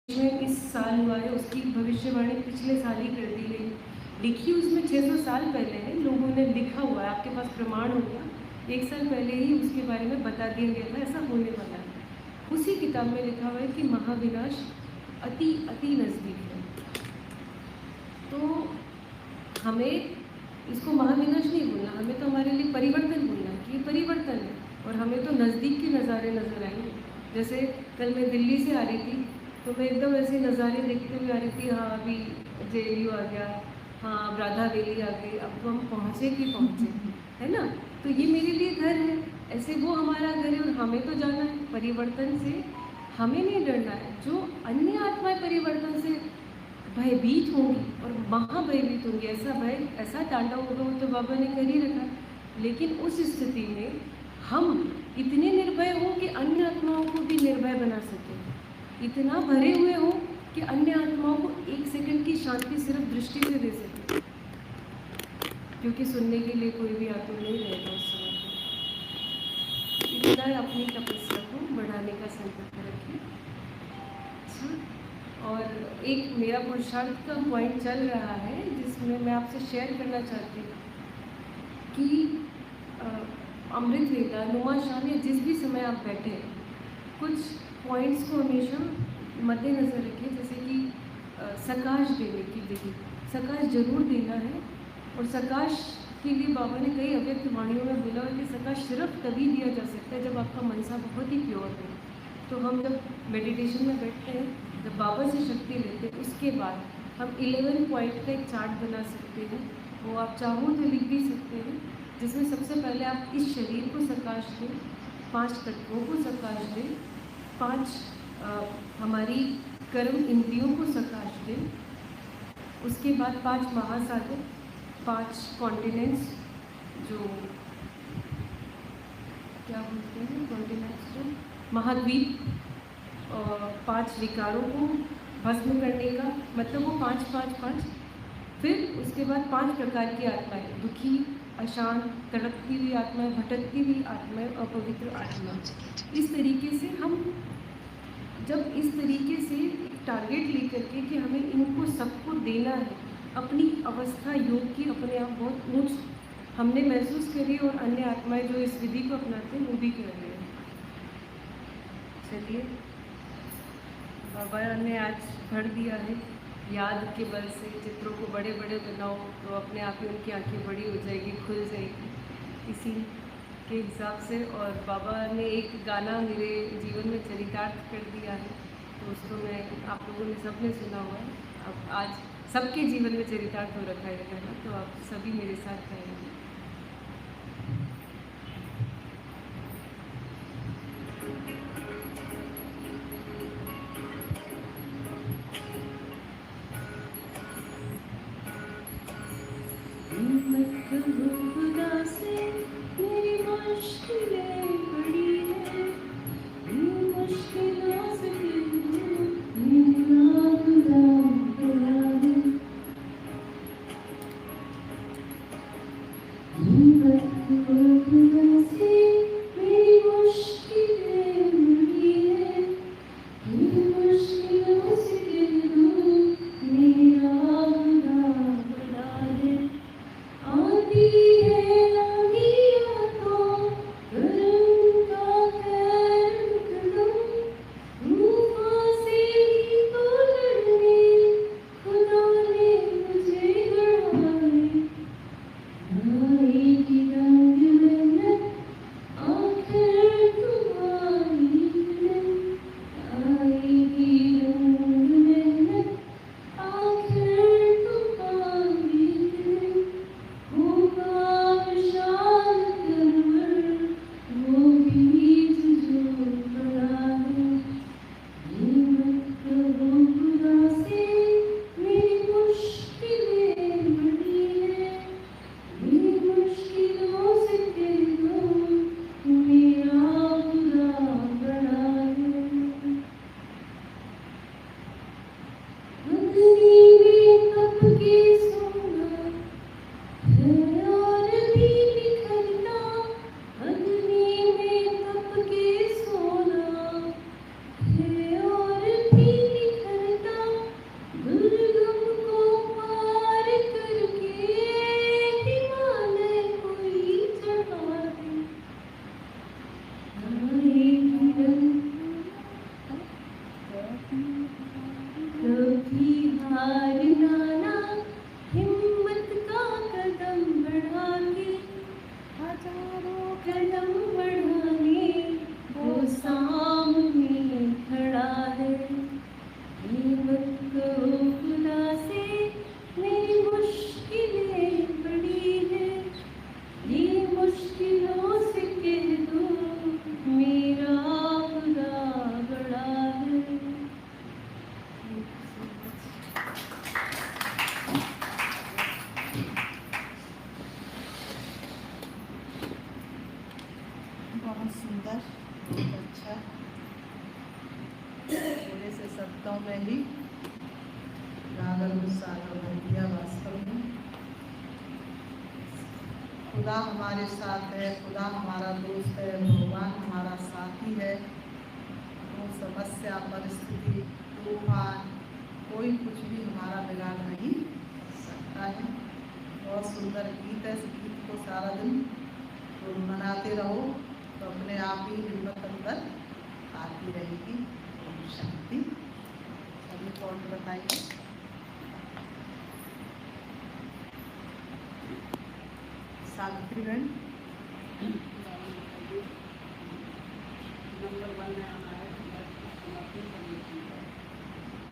में इस साल हुआ है उसकी भविष्यवाणी पिछले साल ही कर दी गई, लिखी उसमें 600 साल पहले है, लोगों ने लिखा हुआ है, आपके पास प्रमाण हो गया। 1 साल पहले ही उसके बारे में बता दिया गया था ऐसा होने वाला है। उसी किताब में लिखा हुआ है कि महाविनाश अति अति नज़दीक है। तो हमें इसको महाविनाश नहीं बोलना, हमें तो हमारे लिए परिवर्तन बोलना है कि ये परिवर्तन है। और हमें तो नज़दीक के नज़ारे नज़र आएंगे। जैसे कल मैं दिल्ली से आ रही थी तो मैं एकदम ऐसे नज़ारे देखते हुए आ रही थी, हाँ अभी JNU आ गया, हाँ अब राधा वेली आ गई, अब तो हम पहुँचे कि पहुँचे, है ना। तो ये मेरे लिए घर है, ऐसे वो हमारा घर है और हमें तो जाना है। परिवर्तन से हमें नहीं डरना है। जो अन्य आत्माएं परिवर्तन से भयभीत होंगी और महाभयभीत होंगी, ऐसा भय ऐसा तांडव होगा वो तो बाबा ने कर ही रखा। लेकिन उस स्थिति में हम इतने निर्भय हों कि अन्य आत्माओं को भी निर्भय बना सकें, इतना भरे हुए हो कि अन्य आत्माओं को 1 सेकंड की शांति सिर्फ दृष्टि से दे सके, क्योंकि सुनने के लिए कोई भी आतुर नहीं रहेगा उस समय पर। इतना अपनी तपस्या को बढ़ाने का संकल्प रखें। अच्छा, और एक मेरा पुरुषार्थ का पॉइंट चल रहा है जिसमें मैं आपसे शेयर करना चाहती हूँ कि अमृत वेला नुमा शाम या जिस भी समय आप बैठे, कुछ पॉइंट्स को हमेशा मद्देनज़र रखें। जैसे कि सकाश देने की विधि, सकाश जरूर देना है। और सकाश के लिए बाबा ने कई अव्यक्त वाणियों में बोला है कि सकाश सिर्फ तभी दिया जा सकता है जब आपका मनसा बहुत ही प्योर हो। तो हम जब मेडिटेशन में बैठते हैं, जब बाबा से शक्ति लेते हैं, उसके बाद हम 11 पॉइंट का एक चार्ट बना सकते हैं। वो आप चाहो तो लिख भी सकते हैं, जिसमें सबसे पहले आप इस शरीर को सकाश दें, 5 तत्वों को सकाश दें, 5 हमारी कर्म इंद्रियों को सकाश दें, उसके बाद 5 महासागर, 5 कॉन्टिनेंट्स जो क्या बोलते हैं कॉन्टिनेंट्स जो महाद्वीप, और 5 विकारों को भस्म करने का मतलब वो 5 5 5। फिर उसके बाद 5 प्रकार की आत्माएं, दुखी, अशांत, तड़पती हुई आत्माएं, भटकती हुई आत्माएं, अपवित्र आत्मा। इस तरीके से हम जब इस तरीके से टारगेट लेकर के कि हमें इनको सबको देना है, अपनी अवस्था योग की अपने आप बहुत ऊंच हमने महसूस करी और अन्य आत्माएं जो इस विधि को अपनाते हैं वो भी कर रहे हैं। चलिए, बाबा ने आज भर दिया है याद के बल से, चित्रों को बड़े बड़े बनाओ तो अपने आप ही उनकी आंखें बड़ी हो जाएगी, खुल जाएगी, इसी के हिसाब से। और बाबा ने एक गाना मेरे जीवन में चरितार्थ कर दिया है, तो उसको मैं आप लोगों ने सबने सुना हुआ है। अब आज सबके जीवन में चरितार्थ हो रखा है गाना, तो आप सभी मेरे साथ गाएंगे। हारना ना, हिम्मत का कदम बढ़ा के, हजारों कदम बढ़ाने वो सामने खड़ा है। ये मत कहो खुदा से मेरी मुश्किलें बड़ी है, ये मुश्किलों से कह दो मेरा खुदा बड़ा है। बहुत सुंदर, बहुत अच्छा। थोड़े से शब्दों में ही गागर गुस्सागर भर दिया। वास्तव में खुदा हमारे साथ है, खुदा हमारा दोस्त है, भगवान हमारा साथी है। वो समस्या, परिस्थिति, तूफान, कोई कुछ भी हमारा बिगाड़ नहीं सकता है। बहुत सुंदर गीत है। इस गीत को सारा दिन गुनगुनाते रहो तो अपने आप ही हिम्मत अंदर आती रहेगी। शक्ति अभी कौन बताइए। सावित्री बहन नंबर 1 है।